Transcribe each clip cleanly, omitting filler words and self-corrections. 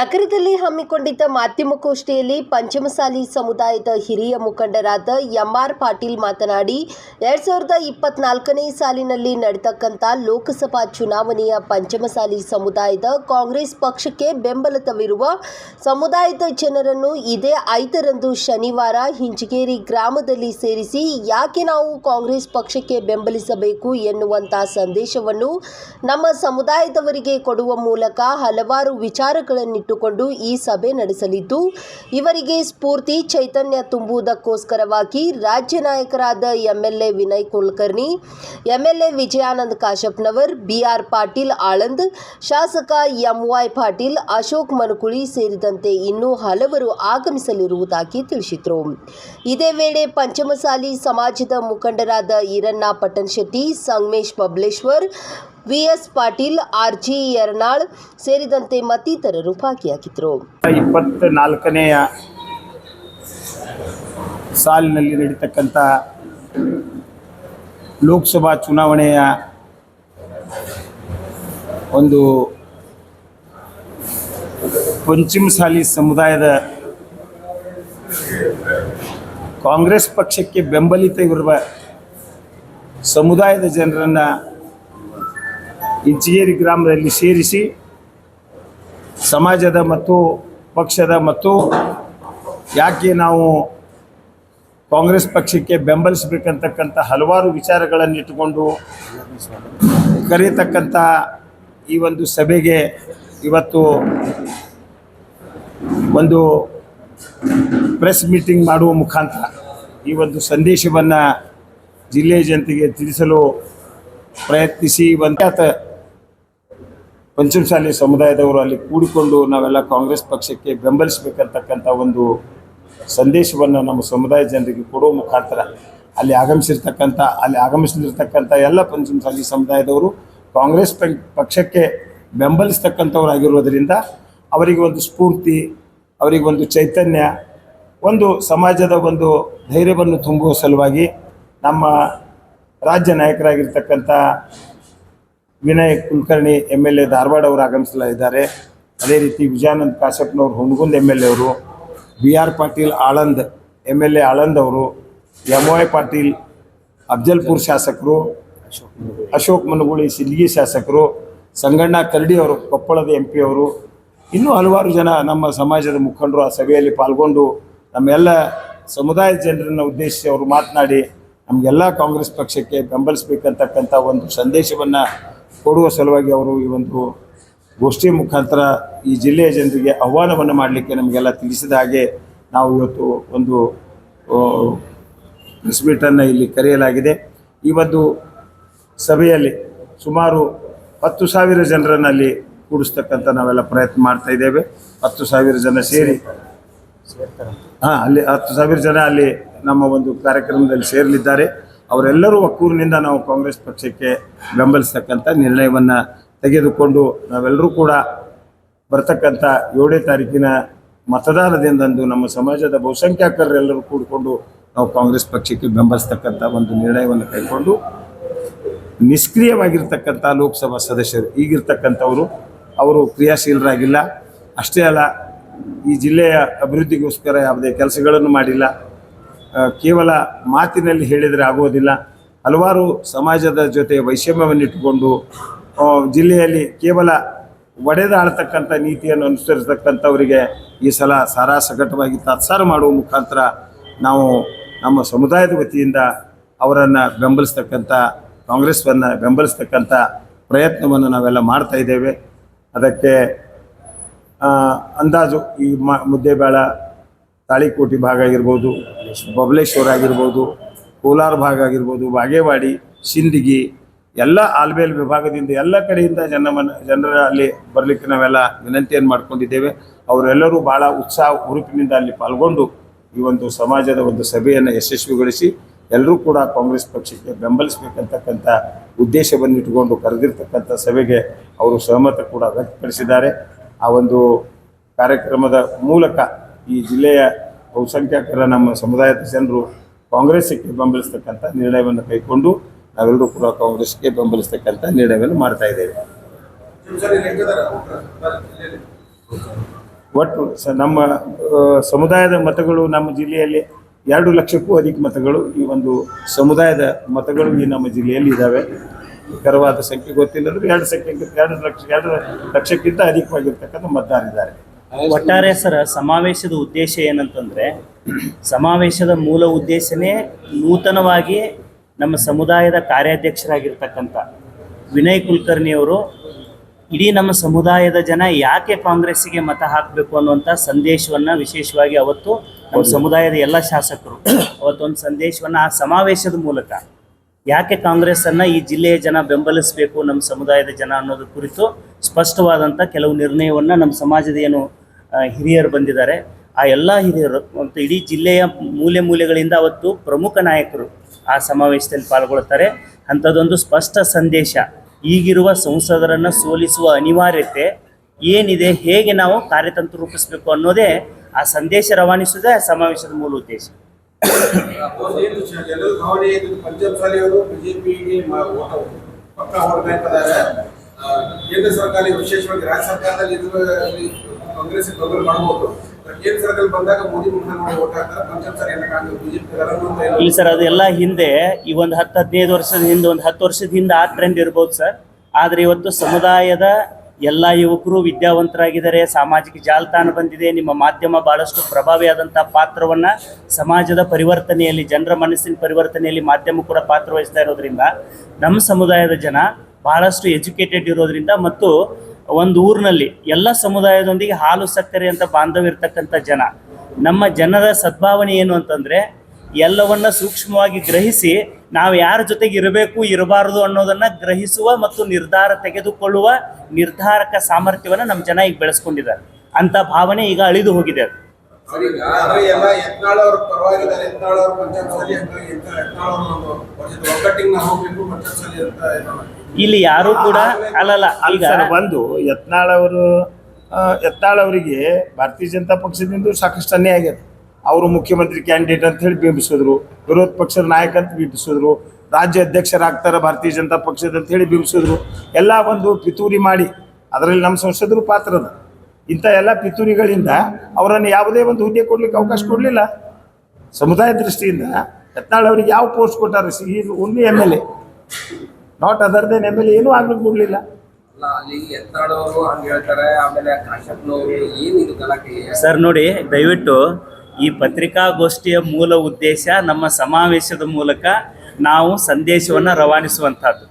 ನಗರದಲ್ಲಿ ಹಮ್ಮಿಕೊಂಡಿದ್ದ ಮಾಧ್ಯಮಗೋಷ್ಠಿಯಲ್ಲಿ ಪಂಚಮಸಾಲಿ ಸಮುದಾಯದ ಹಿರಿಯ ಮುಖಂಡರಾದ ಎಂಆರ್ ಪಾಟೀಲ್ ಮಾತನಾಡಿ 2024ನೇ ಸಾಲಿನಲ್ಲಿ ನಡೆತಕ್ಕಂಥ ಲೋಕಸಭಾ ಚುನಾವಣೆಯ ಪಂಚಮಸಾಲಿ ಸಮುದಾಯದ ಕಾಂಗ್ರೆಸ್ ಪಕ್ಷಕ್ಕೆ ಬೆಂಬಲವಿರುವ ಸಮುದಾಯದ ಜನರನ್ನು ಇದೇ 5ರಂದು ಶನಿವಾರ ಹಿಂಜಗೇರಿ ಗ್ರಾಮದಲ್ಲಿ ಸೇರಿಸಿ ಯಾಕೆ ನಾವು ಕಾಂಗ್ರೆಸ್ ಪಕ್ಷಕ್ಕೆ ಬೆಂಬಲಿಸಬೇಕು ಎನ್ನುವಂಥ ಸಂದೇಶವನ್ನು ನಮ್ಮ ಸಮುದಾಯದವರಿಗೆ ಕೊಡುವ ಮೂಲಕ ಹಲವಾರು ವಿಚಾರಗಳನ್ನಿಟ್ಟುಕೊಂಡು ಈ ಸಭೆ ನಡೆಸಲಿದ್ದು, ಇವರಿಗೆ ಸ್ಫೂರ್ತಿ ಚೈತನ್ಯ ತುಂಬುವುದಕ್ಕೋಸ್ಕರವಾಗಿ ರಾಜ್ಯ ನಾಯಕರಾದ MLA Vinay Kulkarni, MLA Vijayananda Kashappanavar, BR Patil Aland, ಶಾಸಕ ಎಂವೈ ಪಾಟೀಲ್, ಅಶೋಕ್ ಮನುಕುಳಿ ಸೇರಿದಂತೆ ಇನ್ನೂ ಹಲವರು ಆಗಮಿಸಲಿರುವುದಾಗಿ ತಿಳಿಸಿದರು. ಇದೇ ವೇಳೆ ಪಂಚಮಸಾಲಿ ಸಮಾಜದ ಮುಖಂಡರಾದ ಈರಣ್ಣ ಪಟ್ಟಣಶೆಟ್ಟಿ, ಸಂಗಮೇಶ್ ಬಬಲೇಶ್ವರ್, ವಿಎಸ್ ಪಾಟೀಲ್, ಆರ್ಜಿ ಯರ್ನಾಳ್ ಸೇರಿದಂತೆ ಮತ್ತಿತರರು ಭಾಗಿಯಾಗಿದ್ದರು. 24ನೇ ಸಾಲಿನಲ್ಲಿ ನಡೀತಕ್ಕಂಥ ಲೋಕಸಭಾ ಚುನಾವಣೆಯ ಒಂದು ಪಂಚಮಸಾಲಿ ಸಮುದಾಯದ ಕಾಂಗ್ರೆಸ್ ಪಕ್ಷಕ್ಕೆ ಬೆಂಬಲಿತವಿರುವ ಸಮುದಾಯದ ಜನರನ್ನು ಹಿಂಜಗೇರಿ ಗ್ರಾಮದಲ್ಲಿ ಸೇರಿಸಿ ಸಮಾಜದ ಮತ್ತು ಪಕ್ಷದ ಮತ್ತು ಯಾಕೆ ನಾವು ಕಾಂಗ್ರೆಸ್ ಪಕ್ಷಕ್ಕೆ ಬೆಂಬಲಿಸಬೇಕಂತಕ್ಕಂಥ ಹಲವಾರು ವಿಚಾರಗಳನ್ನಿಟ್ಟುಕೊಂಡು ಕರೆಯತಕ್ಕಂಥ ಈ ಒಂದು ಸಭೆಗೆ ಇವತ್ತು ಒಂದು ಪ್ರೆಸ್ ಮೀಟಿಂಗ್ ಮಾಡುವ ಮುಖಾಂತರ ಈ ಒಂದು ಸಂದೇಶವನ್ನು ಜಿಲ್ಲೆಯ ಜನತೆಗೆ ತಿಳಿಸಲು ಪ್ರಯತ್ನಿಸಿ ಪಂಚಮಸಾಲಿ ಸಮುದಾಯದವರು ಅಲ್ಲಿ ಕೂಡಿಕೊಂಡು ನಾವೆಲ್ಲ ಕಾಂಗ್ರೆಸ್ ಪಕ್ಷಕ್ಕೆ ಬೆಂಬಲಿಸಬೇಕಂತಕ್ಕಂಥ ಒಂದು ಸಂದೇಶವನ್ನು ನಮ್ಮ ಸಮುದಾಯ ಜನರಿಗೆ ಕೊಡುವ ಮುಖಾಂತರ ಅಲ್ಲಿ ಆಗಮಿಸಲಿರ್ತಕ್ಕಂಥ ಎಲ್ಲ ಪಂಚಮಸಾಲಿ ಸಮುದಾಯದವರು ಕಾಂಗ್ರೆಸ್ ಪಕ್ಷಕ್ಕೆ ಬೆಂಬಲಿಸ್ತಕ್ಕಂಥವರಾಗಿರೋದರಿಂದ ಅವರಿಗೆ ಒಂದು ಸ್ಫೂರ್ತಿ, ಅವರಿಗೆ ಒಂದು ಚೈತನ್ಯ, ಒಂದು ಸಮಾಜದ ಒಂದು ಧೈರ್ಯವನ್ನು ತುಂಬುವ ಸಲುವಾಗಿ ನಮ್ಮ ರಾಜ್ಯ ನಾಯಕರಾಗಿರ್ತಕ್ಕಂಥ ವಿನಯ್ ಕುಲಕರ್ಣಿ ಎಂಎಲ್ಎ ಧಾರವಾಡ ಅವರು ಆಗಮಿಸಲಿದ್ದಾರೆ. ಅದೇ ರೀತಿ ವಿಜಯಾನಂದ ಕಾಶಪ್ಪನವರು ಹುಣಗುಂದ್ ಎಂಎಲ್ಎ ಅವರು, ಬಿಆರ್ ಪಾಟೀಲ್ ಆಳಂದ್ ಎಂಎಲ್ಎ ಆಳಂದ್ ಅವರು, ಎಂವೈ ಪಾಟೀಲ್ ಅಫ್ಜಲ್ಪುರ್ ಶಾಸಕರು, ಅಶೋಕ್ ಮನುಕುಳಿ ಸಿಂದಗಿ ಶಾಸಕರು, ಸಂಗಣ್ಣ ಕರಡಿ ಅವರು ಕೊಪ್ಪಳದ ಎಂಪಿ ಅವರು, ಇನ್ನೂ ಹಲವಾರು ಜನ ನಮ್ಮ ಸಮಾಜದ ಮುಖಂಡರು ಆ ಸಭೆಯಲ್ಲಿ ಪಾಲ್ಗೊಂಡು ನಮ್ಮೆಲ್ಲ ಸಮುದಾಯದ ಜನರನ್ನು ಉದ್ದೇಶಿಸಿ ಅವರು ಮಾತನಾಡಿ ನಮಗೆಲ್ಲ ಕಾಂಗ್ರೆಸ್ ಪಕ್ಷಕ್ಕೆ ಬೆಂಬಲಿಸಬೇಕಂತಕ್ಕಂಥ ಒಂದು ಸಂದೇಶವನ್ನು ಕೊಡುವ ಸಲುವಾಗಿ ಅವರು ಈ ಒಂದು ಗೋಷ್ಠಿ ಮುಖಾಂತರ ಈ ಜಿಲ್ಲೆಯ ಜನರಿಗೆ ಆಹ್ವಾನವನ್ನು ಮಾಡಲಿಕ್ಕೆ ನಮಗೆಲ್ಲ ತಿಳಿಸಿದ ಹಾಗೆ ನಾವು ಇವತ್ತು ಒಂದು ಪ್ರೆಸ್ ಮೀಟನ್ನು ಇಲ್ಲಿ ಕರೆಯಲಾಗಿದೆ. ಈ ಒಂದು ಸಭೆಯಲ್ಲಿ ಸುಮಾರು 10,000 ಜನರನ್ನು ಅಲ್ಲಿ ಕೂಡಿಸ್ತಕ್ಕಂಥ ನಾವೆಲ್ಲ ಪ್ರಯತ್ನ ಮಾಡ್ತಾ ಇದ್ದೇವೆ. 10,000 ಜನ ಸೇರಿ ಅಲ್ಲಿ 10,000 ಜನ ಅಲ್ಲಿ ನಮ್ಮ ಒಂದು ಕಾರ್ಯಕ್ರಮದಲ್ಲಿ ಸೇರಲಿದ್ದಾರೆ. ಅವರೆಲ್ಲರೂ ಒಕ್ಕೂರಿನಿಂದ ನಾವು ಕಾಂಗ್ರೆಸ್ ಪಕ್ಷಕ್ಕೆ ಬೆಂಬಲಿಸ್ತಕ್ಕಂಥ ನಿರ್ಣಯವನ್ನು ತೆಗೆದುಕೊಂಡು ನಾವೆಲ್ಲರೂ ಕೂಡ ಬರ್ತಕ್ಕಂಥ 7ನೇ ತಾರೀಕಿನ ಮತದಾನದಿಂದಂದು ನಮ್ಮ ಸಮಾಜದ ಬಹುಸಂಖ್ಯಾತರೆಲ್ಲರೂ ಕೂಡಿಕೊಂಡು ನಾವು ಕಾಂಗ್ರೆಸ್ ಪಕ್ಷಕ್ಕೆ ಬೆಂಬಲಿಸ್ತಕ್ಕಂಥ ಒಂದು ನಿರ್ಣಯವನ್ನು ಕೈಗೊಂಡು ನಿಷ್ಕ್ರಿಯವಾಗಿರ್ತಕ್ಕಂಥ ಲೋಕಸಭಾ ಸದಸ್ಯರು ಈಗಿರ್ತಕ್ಕಂಥವರು ಅವರು ಕ್ರಿಯಾಶೀಲರಾಗಿಲ್ಲ. ಅಷ್ಟೇ ಅಲ್ಲ, ಈ ಜಿಲ್ಲೆಯ ಅಭಿವೃದ್ಧಿಗೋಸ್ಕರ ಯಾವುದೇ ಕೆಲಸಗಳನ್ನು ಮಾಡಿಲ್ಲ. ಕೇವಲ ಮಾತಿನಲ್ಲಿ ಹೇಳಿದರೆ ಆಗೋದಿಲ್ಲ. ಹಲವಾರು ಸಮಾಜದ ಜೊತೆ ವೈಷಮ್ಯವನ್ನಿಟ್ಟುಕೊಂಡು ಜಿಲ್ಲೆಯಲ್ಲಿ ಕೇವಲ ಒಡೆದಾಡ್ತಕ್ಕಂಥ ನೀತಿಯನ್ನು ಅನುಸರಿಸತಕ್ಕಂಥವರಿಗೆ ಈ ಸಲ ಸಾರಾಸಗಟವಾಗಿ ತಾತ್ಸಾರ ಮಾಡುವ ಮುಖಾಂತರ ನಾವು ನಮ್ಮ ಸಮುದಾಯದ ವತಿಯಿಂದ ಅವರನ್ನು ಕಾಂಗ್ರೆಸ್ವನ್ನು ಬೆಂಬಲಿಸ್ತಕ್ಕಂಥ ಪ್ರಯತ್ನವನ್ನು ನಾವೆಲ್ಲ ಮಾಡ್ತಾ ಇದ್ದೇವೆ. ಅದಕ್ಕೆ ಅಂದಾಜು ಈ ಮುದ್ದೇಬೇಳ, ತಾಳಿಕೋಟೆ ಭಾಗ ಆಗಿರ್ಬೋದು, ಬಬಲೇಶ್ವರ ಆಗಿರ್ಬೋದು, ಕೋಲಾರ ಭಾಗ ಆಗಿರ್ಬೋದು, ಬಾಗೇವಾಡಿ, ಸಿಂದಗಿ ಎಲ್ಲ ಆಲ್ಬೇಲ್ ವಿಭಾಗದಿಂದ ಎಲ್ಲ ಕಡೆಯಿಂದ ಜನರ ಅಲ್ಲಿ ಬರಲಿಕ್ಕೆ ನಾವೆಲ್ಲ ವಿನಂತಿಯನ್ನು ಮಾಡ್ಕೊಂಡಿದ್ದೇವೆ. ಅವರೆಲ್ಲರೂ ಭಾಳ ಉತ್ಸಾಹ ಹುರುಪಿನಿಂದ ಅಲ್ಲಿ ಪಾಲ್ಗೊಂಡು ಈ ಒಂದು ಸಮಾಜದ ಒಂದು ಸಭೆಯನ್ನು ಯಶಸ್ವಿಗೊಳಿಸಿ ಎಲ್ಲರೂ ಕೂಡ ಕಾಂಗ್ರೆಸ್ ಪಕ್ಷಕ್ಕೆ ಬೆಂಬಲಿಸಬೇಕಂತಕ್ಕಂಥ ಉದ್ದೇಶವನ್ನು ಇಟ್ಟುಕೊಂಡು ಕರೆದಿರ್ತಕ್ಕಂಥ ಸಭೆಗೆ ಅವರು ಸಹಮತ ಕೂಡ ವ್ಯಕ್ತಪಡಿಸಿದ್ದಾರೆ. ಆ ಒಂದು ಕಾರ್ಯಕ್ರಮದ ಮೂಲಕ ಈ ಜಿಲ್ಲೆಯ ಬಹುಸಂಖ್ಯಾತರ ನಮ್ಮ ಸಮುದಾಯದ ಜನರು ಕಾಂಗ್ರೆಸ್ಗೆ ಬೆಂಬಲಿಸ್ತಕ್ಕಂಥ ನಿರ್ಣಯವನ್ನು ಕೈಗೊಂಡು ನಾವೆಲ್ಲರೂ ಕೂಡ ಕಾಂಗ್ರೆಸ್ಗೆ ಬೆಂಬಲಿಸ್ತಕ್ಕಂಥ ನಿರ್ಣಯವನ್ನು ಮಾಡ್ತಾ ಇದ್ದೇವೆ. ಒಟ್ಟು ನಮ್ಮ ಸಮುದಾಯದ ಮತಗಳು ನಮ್ಮ ಜಿಲ್ಲೆಯಲ್ಲಿ 2 ಲಕ್ಷಕ್ಕೂ ಅಧಿಕ ಮತಗಳು ಈ ಒಂದು ಸಮುದಾಯದ ಮತಗಳು ಈ ನಮ್ಮ ಜಿಲ್ಲೆಯಲ್ಲಿ ಇದ್ದಾವೆ. ನಿಖರವಾದ ಸಂಖ್ಯೆ ಗೊತ್ತಿಲ್ಲ ಅಂದ್ರೆ 2 ಲಕ್ಷಕ್ಕಿಂತ ಅಧಿಕವಾಗಿರ್ತಕ್ಕಂಥ ಮತದಾರರಿದ್ದಾರೆ. ಒಟ್ಟಾರೆ ಸರ್, ಸಮಾವೇಶದ ಉದ್ದೇಶ ಏನಂತಂದ್ರೆ, ಸಮಾವೇಶದ ಮೂಲ ಉದ್ದೇಶನೇ ನೂತನವಾಗಿ ನಮ್ಮ ಸಮುದಾಯದ ಕಾರ್ಯಾಧ್ಯಕ್ಷರಾಗಿರ್ತಕ್ಕಂಥ ವಿನಯ್ ಕುಲಕರ್ಣಿ ಅವರು ಇಡೀ ನಮ್ಮ ಸಮುದಾಯದ ಜನ ಯಾಕೆ ಕಾಂಗ್ರೆಸ್ಸಿಗೆ ಮತ ಹಾಕಬೇಕು ಅನ್ನುವಂಥ ಸಂದೇಶವನ್ನು ವಿಶೇಷವಾಗಿ ಅವತ್ತು ನಮ್ಮ ಸಮುದಾಯದ ಎಲ್ಲ ಶಾಸಕರು ಅವತ್ತೊಂದು ಸಂದೇಶವನ್ನು ಆ ಸಮಾವೇಶದ ಮೂಲಕ ಯಾಕೆ ಕಾಂಗ್ರೆಸ್ಸನ್ನು ಈ ಜಿಲ್ಲೆಯ ಜನ ಬೆಂಬಲಿಸಬೇಕು, ನಮ್ಮ ಸಮುದಾಯದ ಜನ ಅನ್ನೋದ್ರ ಕುರಿತು ಸ್ಪಷ್ಟವಾದಂಥ ಕೆಲವು ನಿರ್ಣಯವನ್ನು ನಮ್ಮ ಸಮಾಜದ ಏನು ಹಿರಿಯರು ಬಂದಿದ್ದಾರೆ ಆ ಎಲ್ಲ ಹಿರಿಯರು ಮತ್ತು ಇಡೀ ಜಿಲ್ಲೆಯ ಮೂಲೆ ಮೂಲೆಗಳಿಂದ ಅವತ್ತು ಪ್ರಮುಖ ನಾಯಕರು ಆ ಸಮಾವೇಶದಲ್ಲಿ ಪಾಲ್ಗೊಳ್ತಾರೆ. ಅಂಥದ್ದೊಂದು ಸ್ಪಷ್ಟ ಸಂದೇಶ, ಈಗಿರುವ ಸಂಸದರನ್ನು ಸೋಲಿಸುವ ಅನಿವಾರ್ಯತೆ ಏನಿದೆ, ಹೇಗೆ ನಾವು ಕಾರ್ಯತಂತ್ರ ರೂಪಿಸಬೇಕು ಅನ್ನೋದೇ ಆ ಸಂದೇಶ ರವಾನಿಸುವುದೇ ಆ ಸಮಾವೇಶದ ಮೂಲ ಉದ್ದೇಶ. ಎಲ್ಲರೂ ಭಾವನೆ ಪಂಚಾಯತ್ ಸಾಲಿಯವರು ಬಿಜೆಪಿಗೆ ಪಕ್ಕ ವೋಟ್ ಬ್ಯಾಂಕ್ ಅದಾರೆ. ಕೇಂದ್ರ ಸರ್ಕಾರ ವಿಶೇಷವಾಗಿ ರಾಜ್ಯ ಸರ್ಕಾರದಲ್ಲಿ ಕಾಂಗ್ರೆಸ್ ತೊಂದರೆ ಮಾಡಬಹುದು. ಕೇಂದ್ರ ಸರ್ಕಾರ ಬಂದಾಗ ಮೋದಿ ಮುಖ ನೋಡಿ ವೋಟ್ ಹಾಕ್ತಾರೆ. ಪಂಚಾಯತ್ ಸಾಲಿ ಬಿಜೆಪಿ ಇಲ್ಲ ಸರ್, ಅದೆಲ್ಲ ಹಿಂದೆ ಈ ಒಂದು 10-15 ವರ್ಷದ ಹಿಂದೆ, ಒಂದು 10 ವರ್ಷದ ಹಿಂದೆ ಆ ಟ್ರೆಂಡ್ ಇರ್ಬೋದು ಸರ್. ಆದರೆ ಇವತ್ತು ಸಮುದಾಯದ ಎಲ್ಲ ಯುವಕರು ವಿದ್ಯಾವಂತರಾಗಿದ್ದಾರೆ, ಸಾಮಾಜಿಕ ಜಾಲತಾಣ ಬಂದಿದೆ, ನಿಮ್ಮ ಮಾಧ್ಯಮ ಭಾಳಷ್ಟು ಪ್ರಭಾವಿಯಾದಂಥ ಪಾತ್ರವನ್ನು ಸಮಾಜದ ಪರಿವರ್ತನೆಯಲ್ಲಿ, ಜನರ ಮನಸ್ಸಿನ ಪರಿವರ್ತನೆಯಲ್ಲಿ ಮಾಧ್ಯಮ ಕೂಡ ಪಾತ್ರವಹಿಸ್ತಾ ಇರೋದ್ರಿಂದ ನಮ್ಮ ಸಮುದಾಯದ ಜನ ಭಾಳಷ್ಟು ಎಜುಕೇಟೆಡ್ ಇರೋದ್ರಿಂದ ಮತ್ತು ಒಂದು ಊರಿನಲ್ಲಿ ಎಲ್ಲ ಸಮುದಾಯದೊಂದಿಗೆ ಹಾಲು ಸಕ್ಕರೆ ಅಂತ ಬಾಂಧವ್ಯ ಇರ್ತಕ್ಕಂಥ ಜನ, ನಮ್ಮ ಜನರ ಸದ್ಭಾವನೆ ಏನು ಅಂತಂದರೆ ಎಲ್ಲವನ್ನ ಸೂಕ್ಷ್ಮವಾಗಿ ಗ್ರಹಿಸಿ ನಾವು ಯಾರ ಜೊತೆಗೆ ಇರಬೇಕು ಇರಬಾರದು ಅನ್ನೋದನ್ನು ಗ್ರಹಿಸುವ ಮತ್ತು ನಿರ್ಧಾರ ತೆಗೆದುಕೊಳ್ಳುವ ನಿರ್ಧಾರಕ ಸಾಮರ್ಥ್ಯವನ್ನು ನಮ್ಮ ಜನ ಈಗ ಬೆಳೆಸ್ಕೊಂಡಿದ್ದಾರೆ. ಅಂಥ ಭಾವನೆ ಈಗ ಅಳಿದು ಹೋಗಿದೆ. ಇಲ್ಲಿ ಯಾರು ಕೂಡ ಅಲ್ಲಲ್ಲ. ಈಗ ಒಂದು ಯತ್ನಾಳ್ ಅವರಿಗೆ ಭಾರತೀಯ ಜನತಾ ಪಕ್ಷದಿಂದ ಸಾಕಷ್ಟು ಅನ್ಯಾಯ ಆಗಿದೆ. ಅವರು ಮುಖ್ಯಮಂತ್ರಿ ಕ್ಯಾಂಡಿಡೇಟ್ ಅಂತ ಹೇಳಿ ಬಿಂಬಿಸಿದ್ರು, ವಿರೋಧ ಪಕ್ಷದ ನಾಯಕ ಅಂತ ಬಿಂಬಿಸಿದ್ರು, ರಾಜ್ಯ ಅಧ್ಯಕ್ಷರಾಗ್ತಾರೆ ಭಾರತೀಯ ಜನತಾ ಪಕ್ಷದ ಅಂತ ಹೇಳಿ ಬಿಂಬಿಸಿದ್ರು. ಎಲ್ಲ ಒಂದು ಪಿತೂರಿ ಮಾಡಿ ಅದರಲ್ಲಿ ನಮ್ಮ ಸಂಸದರು ಪಾತ್ರದ ಇಂಥ ಎಲ್ಲ ಪಿತೂರಿಗಳಿಂದ ಅವರನ್ನು ಯಾವುದೇ ಒಂದು ಹುದ್ದೆ ಕೊಡ್ಲಿಕ್ಕೆ ಅವಕಾಶ ಕೊಡಲಿಲ್ಲ. ಸಮುದಾಯ ದೃಷ್ಟಿಯಿಂದ ಯತ್ನಾಳ್ ಅವರಿಗೆ ಯಾವ ಪೋಸ್ಟ್ ಕೊಟ್ಟಾರೆ? Only MLA, not other than MLA, ಏನೂ ಆಗ್ಲಿಕ್ಕೆ ಕೊಡಲಿಲ್ಲ. ಸರ್ ನೋಡಿ, ದಯವಿಟ್ಟು ಈ ಪತ್ರಿಕಾಗೋಷ್ಠಿಯ ಮೂಲ ಉದ್ದೇಶ ನಮ್ಮ ಸಮಾವೇಶದ ಮೂಲಕ ನಾವು ಸಂದೇಶವನ್ನು ರವಾನಿಸುವಂಥದ್ದು.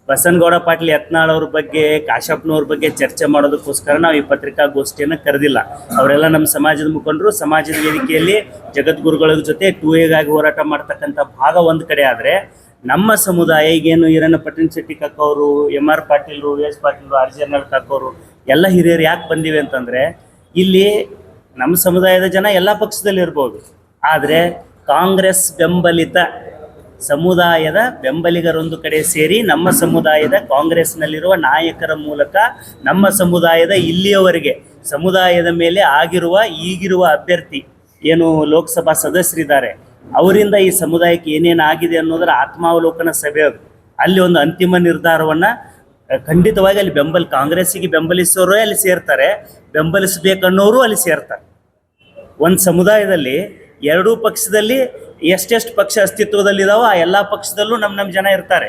ಬಸನಗೌಡ ಪಾಟೀಲ್ ಯತ್ನಾಳ್ ಅವ್ರ ಬಗ್ಗೆ, ಕಾಶಪ್ಪನವ್ರ ಬಗ್ಗೆ ಚರ್ಚೆ ಮಾಡೋದಕ್ಕೋಸ್ಕರ ನಾವು ಈ ಪತ್ರಿಕಾಗೋಷ್ಠಿಯನ್ನು ಕರೆದಿಲ್ಲ. ಅವರೆಲ್ಲ ನಮ್ಮ ಸಮಾಜದ ಮುಖಂಡರು, ಸಮಾಜದ ವೇದಿಕೆಯಲ್ಲಿ ಜಗದ್ಗುರುಗಳ ಜೊತೆ 2Aಗಾಗಿ ಹೋರಾಟ ಮಾಡ್ತಕ್ಕಂಥ ಭಾಗ ಒಂದು ಕಡೆ. ಆದರೆ ನಮ್ಮ ಸಮುದಾಯ ಈಗೇನು ಈರಣ್ಣ ಪಟ್ಟಣ ಶೆಟ್ಟಿ ಕಾಕೋರು, MR ಪಾಟೀಲ್ರು, VS ಪಾಟೀಲ್ರು, RJ ಕಾಕೋರು ಎಲ್ಲ ಹಿರಿಯರು ಯಾಕೆ ಬಂದಿವೆ ಅಂತಂದರೆ, ಇಲ್ಲಿ ನಮ್ಮ ಸಮುದಾಯದ ಜನ ಎಲ್ಲ ಪಕ್ಷದಲ್ಲಿ ಇರ್ಬೋದು, ಆದರೆ ಕಾಂಗ್ರೆಸ್ ಬೆಂಬಲಿತ ಸಮುದಾಯದ ಬೆಂಬಲಿಗರೊಂದು ಕಡೆ ಸೇರಿ ನಮ್ಮ ಸಮುದಾಯದ ಕಾಂಗ್ರೆಸ್ನಲ್ಲಿರುವ ನಾಯಕರ ಮೂಲಕ ನಮ್ಮ ಸಮುದಾಯದ ಇಲ್ಲಿಯವರೆಗೆ ಸಮುದಾಯದ ಮೇಲೆ ಈಗಿರುವ ಅಭ್ಯರ್ಥಿ ಏನು ಲೋಕಸಭಾ ಸದಸ್ಯರಿದ್ದಾರೆ ಅವರಿಂದ ಈ ಸಮುದಾಯಕ್ಕೆ ಏನೇನು ಆಗಿದೆ ಅನ್ನೋದರ ಆತ್ಮಾವಲೋಕನ ಸಭೆ ಅದು. ಅಲ್ಲಿ ಒಂದು ಅಂತಿಮ ನಿರ್ಧಾರವನ್ನು ಖಂಡಿತವಾಗಿ ಅಲ್ಲಿ ಕಾಂಗ್ರೆಸ್ಸಿಗೆ ಬೆಂಬಲಿಸೋರು ಅಲ್ಲಿ ಸೇರ್ತಾರೆ, ಬೆಂಬಲಿಸಬೇಕನ್ನೋರು ಅಲ್ಲಿ ಸೇರ್ತಾರೆ. ಒಂದು ಸಮುದಾಯದಲ್ಲಿ ಎರಡೂ ಪಕ್ಷದಲ್ಲಿ ಎಷ್ಟೆಷ್ಟು ಪಕ್ಷ ಅಸ್ತಿತ್ವದಲ್ಲಿದ್ದಾವೋ ಆ ಎಲ್ಲ ಪಕ್ಷದಲ್ಲೂ ನಮ್ಮ ಜನ ಇರ್ತಾರೆ.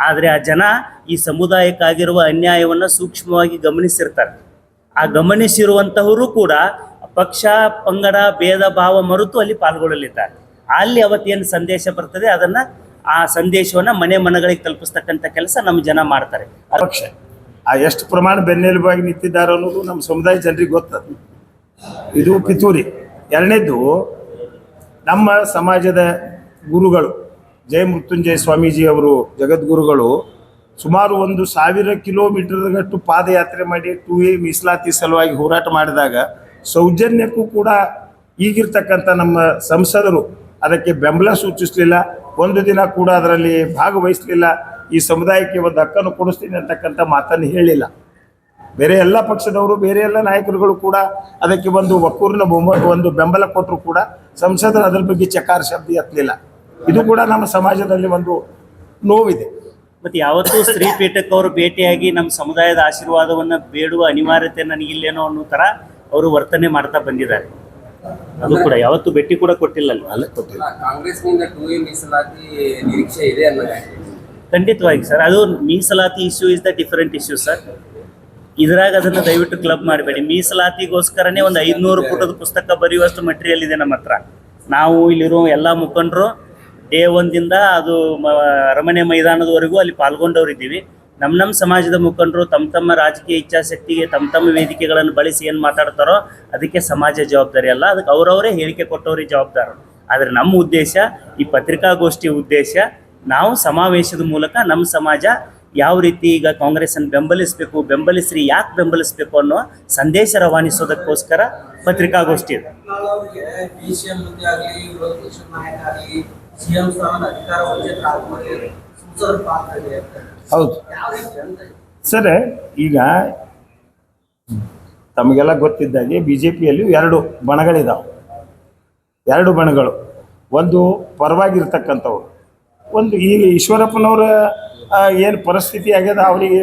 ಆದರೆ ಆ ಜನ ಈ ಸಮುದಾಯಕ್ಕಾಗಿರುವ ಅನ್ಯಾಯವನ್ನು ಸೂಕ್ಷ್ಮವಾಗಿ ಗಮನಿಸಿರ್ತಾರೆ. ಆ ಗಮನಿಸಿರುವಂತಹವರು ಕೂಡ ಪಕ್ಷ ಪಂಗಡ ಭೇದ ಭಾವ ಮರೆತು ಅಲ್ಲಿ ಪಾಲ್ಗೊಳ್ಳಲಿದ್ದಾರೆ. ಅಲ್ಲಿ ಅವತ್ತೇನು ಸಂದೇಶ ಬರ್ತದೆ ಅದನ್ನು, ಆ ಸಂದೇಶವನ್ನು ಮನೆಗಳಿಗೆ ತಲುಪಿಸ್ತಕ್ಕಂಥ ಕೆಲಸ ನಮ್ಮ ಜನ ಮಾಡ್ತಾರೆ. ಪಕ್ಷ ಎಷ್ಟು ಪ್ರಮಾಣ ಬೆನ್ನೆಲುಬಾಗಿ ನಿಂತಿದ್ದಾರೆ ಅನ್ನೋದು ನಮ್ಮ ಸಮುದಾಯ ಜನರಿಗೆ ಗೊತ್ತದ. ಇದು ಪಿತೂರಿ. ಎರಡನೇದು, ನಮ್ಮ ಸಮಾಜದ ಗುರುಗಳು ಜಯ ಮೃತ್ಯುಂಜಯ ಸ್ವಾಮೀಜಿ ಅವರು, ಜಗದ್ಗುರುಗಳು, ಸುಮಾರು 1,000 ಕಿಲೋಮೀಟರ್ಗಟ್ಟು ಪಾದಯಾತ್ರೆ ಮಾಡಿ 2A ಮೀಸಲಾತಿ ಸಲುವಾಗಿ ಹೋರಾಟ ಮಾಡಿದಾಗ ಸೌಜನ್ಯಕ್ಕೂ ಕೂಡ ಈಗಿರ್ತಕ್ಕಂಥ ನಮ್ಮ ಸಂಸದರು ಅದಕ್ಕೆ ಬೆಂಬಲ ಸೂಚಿಸಲಿಲ್ಲ. ಒಂದು ದಿನ ಕೂಡ ಅದರಲ್ಲಿ ಭಾಗವಹಿಸಲಿಲ್ಲ. ಈ ಸಮುದಾಯಕ್ಕೆ ಒಂದು ಹಕ್ಕನ್ನು ಕೊಡಿಸ್ತೀನಿ ಅಂತಕ್ಕಂಥ ಮಾತನ್ನು ಹೇಳಿಲ್ಲ. ಬೇರೆ ಎಲ್ಲ ಪಕ್ಷದವರು, ಬೇರೆ ಎಲ್ಲ ನಾಯಕರುಗಳು ಕೂಡ ಅದಕ್ಕೆ ಒಂದು ಒಕ್ಕೂರಿನ ಒಂದು ಬೆಂಬಲ ಕೊಟ್ಟರು ಕೂಡ ಸಂಸದರು ಅದರ ಬಗ್ಗೆ ಚಕಾರ ಶಬ್ದ ಎತ್ತಲಿಲ್ಲ. ಇದು ಕೂಡ ನಮ್ಮ ಸಮಾಜದಲ್ಲಿ ಒಂದು ನೋವಿದೆ. ಮತ್ತು ಯಾವತ್ತೂ ಶ್ರೀಪೀಠಕ್ಕೆ ಅವರು ಭೇಟಿಯಾಗಿ ನಮ್ಮ ಸಮುದಾಯದ ಆಶೀರ್ವಾದವನ್ನು ಬೇಡುವ ಅನಿವಾರ್ಯತೆ ನನಗಿಲ್ಲೇನೋ ಅನ್ನೋ ಥರ ಅವರು ವರ್ತನೆ ಮಾಡ್ತಾ ಬಂದಿದ್ದಾರೆ. ಅದು ಕೂಡ ಯಾವತ್ತು ಭೇಟಿ ಕೂಡ ಕೊಟ್ಟಿಲ್ಲ ಅಲ್ಲಿ. ಅಲ್ಲೇ ಕೊಟ್ಟಿಲ್ಲ. ಕಾಂಗ್ರೆಸ್ನಿಂದ 2A ಮೀಸಲಾತಿ ನಿರೀಕ್ಷೆ ಇದೆ ಅನ್ನೋದು ಖಂಡಿತವಾಗಿ ಸರ್, ಅದು ಮೀಸಲಾತಿ issue is the different issue sir. ಇದ್ರಾಗ ಅದನ್ನು ದಯವಿಟ್ಟು ಕ್ಲಬ್ ಮಾಡಬೇಡಿ. ಮೀಸಲಾತಿಗೋಸ್ಕರನೇ ಒಂದು 500 ಪುಟದ ಪುಸ್ತಕ ಬರೆಯುವಷ್ಟು ಮಟೀರಿಯಲ್ ಇದೆ ನಮ್ಮ ಹತ್ರ. ನಾವು ಇಲ್ಲಿರೋ ಎಲ್ಲ ಮುಖಂಡರು ಡೇ 1ದಿಂದ ಅದು ಅರಮನೆ ಮೈದಾನದವರೆಗೂ ಅಲ್ಲಿ ಪಾಲ್ಗೊಂಡವ್ರು ಇದ್ದೀವಿ. ನಮ್ಮ ಸಮಾಜದ ಮುಖಂಡರು ತಮ್ಮ ರಾಜಕೀಯ ಇಚ್ಛಾಶಕ್ತಿಗೆ ತಮ್ಮ ವೇದಿಕೆಗಳನ್ನು ಬಳಸಿ ಏನು ಮಾತಾಡ್ತಾರೋ ಅದಕ್ಕೆ ಸಮಾಜ ಜವಾಬ್ದಾರಿ ಅಲ್ಲ, ಅದಕ್ಕೆ ಅವರವರೇ ಹೇಳಿಕೆ ಕೊಟ್ಟವ್ರಿಗೆ ಜವಾಬ್ದಾರರು. ಆದರೆ ನಮ್ಮ ಉದ್ದೇಶ, ಈ ಪತ್ರಿಕಾಗೋಷ್ಠಿಯ ಉದ್ದೇಶ, ನಾವು ಸಮಾವೇಶದ ಮೂಲಕ ನಮ್ಮ ಸಮಾಜ ಯಾವ ರೀತಿ ಈಗ ಕಾಂಗ್ರೆಸ್ಸನ್ನು ಬೆಂಬಲಿಸ್ರಿ, ಯಾಕೆ ಬೆಂಬಲಿಸಬೇಕು ಅನ್ನೋ ಸಂದೇಶ ರವಾನಿಸೋದಕ್ಕೋಸ್ಕರ ಪತ್ರಿಕಾಗೋಷ್ಠಿ ಇದೆ. ಹೌದು ಸರ್, ಈಗ ತಮಗೆಲ್ಲ ಗೊತ್ತಿದ್ದಾಗೆ BJPಯಲ್ಲಿ 2 ಬಣಗಳಿದ್ದಾವೆ. 2 ಬಣಗಳು, ಒಂದು ಪರವಾಗಿರ್ತಕ್ಕಂಥವ್ರು, ಒಂದು ಈಗ ಈಶ್ವರಪ್ಪನವ್ರ ಏನು ಪರಿಸ್ಥಿತಿ ಆಗ್ಯದ ಅವರಿಗೆ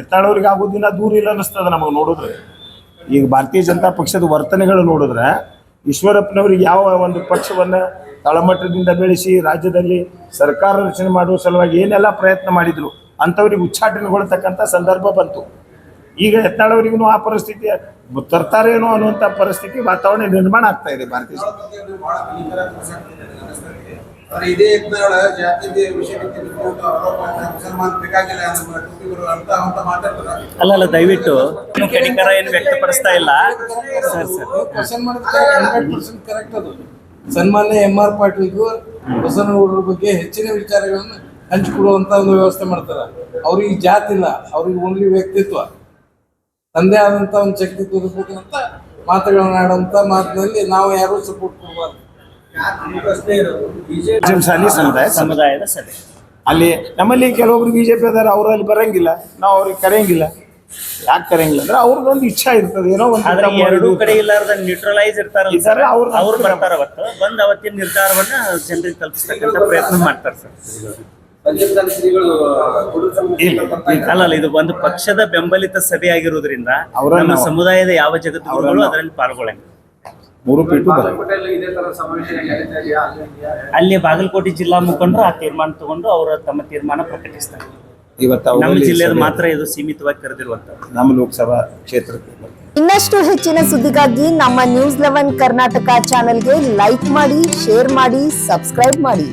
ಎತ್ತಾಳವ್ರಿಗೆ ಆಗೋದಿನ ದೂರ ಇಲ್ಲ ಅನ್ನಿಸ್ತದೆ ನಮಗೆ ನೋಡಿದ್ರೆ. ಈಗ ಭಾರತೀಯ ಜನತಾ ಪಕ್ಷದ ವರ್ತನೆಗಳು ನೋಡಿದ್ರೆ ಈಶ್ವರಪ್ಪನವ್ರಿಗೆ ಯಾವ ಒಂದು ಪಕ್ಷವನ್ನು ತಳಮಟ್ಟದಿಂದ ಬೆಳೆಸಿ ರಾಜ್ಯದಲ್ಲಿ ಸರ್ಕಾರ ರಚನೆ ಮಾಡುವ ಸಲುವಾಗಿ ಏನೆಲ್ಲ ಪ್ರಯತ್ನ ಮಾಡಿದ್ರು ಅಂಥವ್ರಿಗೆ ಉಚ್ಚಾಟನೆಗೊಳ್ತಕ್ಕಂಥ ಸಂದರ್ಭ ಬಂತು. ಈಗ ಎತ್ತಾಳವರಿಗೂ ಆ ಪರಿಸ್ಥಿತಿ ತರ್ತಾರೇನೋ ಅನ್ನುವಂಥ ಪರಿಸ್ಥಿತಿ ವಾತಾವರಣ ನಿರ್ಮಾಣ ಆಗ್ತಾ ಇದೆ ಭಾರತೀಯ ಇದೇ ಜಾತಿ ವಿಷಯ ಮುಸಲ್ಮಾನ್ ಬೇಕಾಗಿಲ್ಲ ಅಂತ ಮಾತಾಡ್ತಾರೆ. ಅಲ್ಲ ದಯವಿಟ್ಟು ಕಡಿಕರ ಏನು ವ್ಯಕ್ತಪಡಿಸ್ತಾ ಇಲ್ಲ ಸರ್. ಕರೆಕ್ಟ್ ಅದು. ಸನ್ಮಾನ್ಯ MR ಪಾಟೀಲ್ಗೂ ಬಸವನಗೌಡರ ಬಗ್ಗೆ ಹೆಚ್ಚಿನ ವಿಚಾರಗಳನ್ನು ಹಂಚಿಕೊಡುವಂತ ಒಂದು ವ್ಯವಸ್ಥೆ ಮಾಡ್ತಾರೆ. ಅವ್ರಿಗೆ ಜಾತಿ ಇಲ್ಲ, ಅವ್ರಿಗೆ ಓನ್ಲಿ ವ್ಯಕ್ತಿತ್ವ, ತಂದೆ ಆದಂತ ಒಂದು ಶಕ್ತಿ ತೋರಿಸ್ಬೇಕಂತ ಮಾತುಗಳನ್ನ ಆಡುವಂತ ಮಾತಿನಲ್ಲಿ ನಾವು ಯಾರು ಸಪೋರ್ಟ್ ಕೊಡಬಾರ್ದು. ಸಮುದಾಯದ ಸಭೆ ಅಲ್ಲಿ ನಮ್ಮಲ್ಲಿ ಕೆಲವೊಬ್ರು BJP ಅದಾರ, ಅವರು ಅಲ್ಲಿ ಬರಂಗಿಲ್ಲ, ನಾವು ಅವ್ರಿಗೆ ಕರೆಯಂಗಿಲ್ಲ. ಯಾಕೆ ಕರೆಯಂಗಿಲ್ಲ ಅಂದ್ರೆ ಅವ್ರದ್ದೊಂದು ಇಚ್ಛಾ ಇರ್ತದೆ, ಏನೋ ಒಂದು. ಆದ್ರೆ ಎರಡೂ ಕಡೆ ಇಲ್ಲಾರ್ದ ನ್ಯೂಟ್ರಲೈಸ್ ಇರ್ತಾರಲ್ಲ ಸರ್, ಅವ್ರು ಬರ್ತಾರ ಅವತ್ತು ಬಂದು ಅವತ್ತಿನ ನಿರ್ಧಾರವನ್ನ ಜನರಿಗೆ ತಲುಪಿಸ್ತಕ್ಕಂಥ ಪ್ರಯತ್ನ ಮಾಡ್ತಾರೆ ಸರ್. ಅಲ್ಲ, ಇದು ಒಂದು ಪಕ್ಷದ ಬೆಂಬಲಿತ ಸಭೆ ಆಗಿರೋದ್ರಿಂದ ನಮ್ಮ ಸಮುದಾಯದ ಯಾವ ಜಗತ್ತುಗಳು ಅದರಲ್ಲಿ ಪಾಲ್ಗೊಳ್ಳಂಗಿಲ್ಲ. 3 ಪೀಠು ಅಲ್ಲಿ ಬಾಗಲಕೋಟೆ ಜಿಲ್ಲಾ ಮುಖಂಡರು ಆ ತೀರ್ಮಾನ ತಗೊಂಡು ಅವರು ತಮ್ಮ ತೀರ್ಮಾನ ಪ್ರಕಟಿಸ್ತಾರೆ. ಇವತ್ತು ನಮ್ಮ ಜಿಲ್ಲೆಯಲ್ಲಿ ಮಾತ್ರ ಇದು ಸೀಮಿತವಾಗಿ ಕರೆದಿರುವಂತದ್ದು. ನಮ್ಮ ಲೋಕಸಭಾ ಕ್ಷೇತ್ರಕ್ಕೆ ಇನ್ನಷ್ಟು ಹೆಚ್ಚಿನ ಸುದ್ದಿಗಾಗಿ ನಮ್ಮ News 11 ಕರ್ನಾಟಕ ಚಾನೆಲ್ಗೆ ಲೈಕ್ ಮಾಡಿ, ಶೇರ್ ಮಾಡಿ, ಸಬ್ಸ್ಕ್ರೈಬ್ ಮಾಡಿ.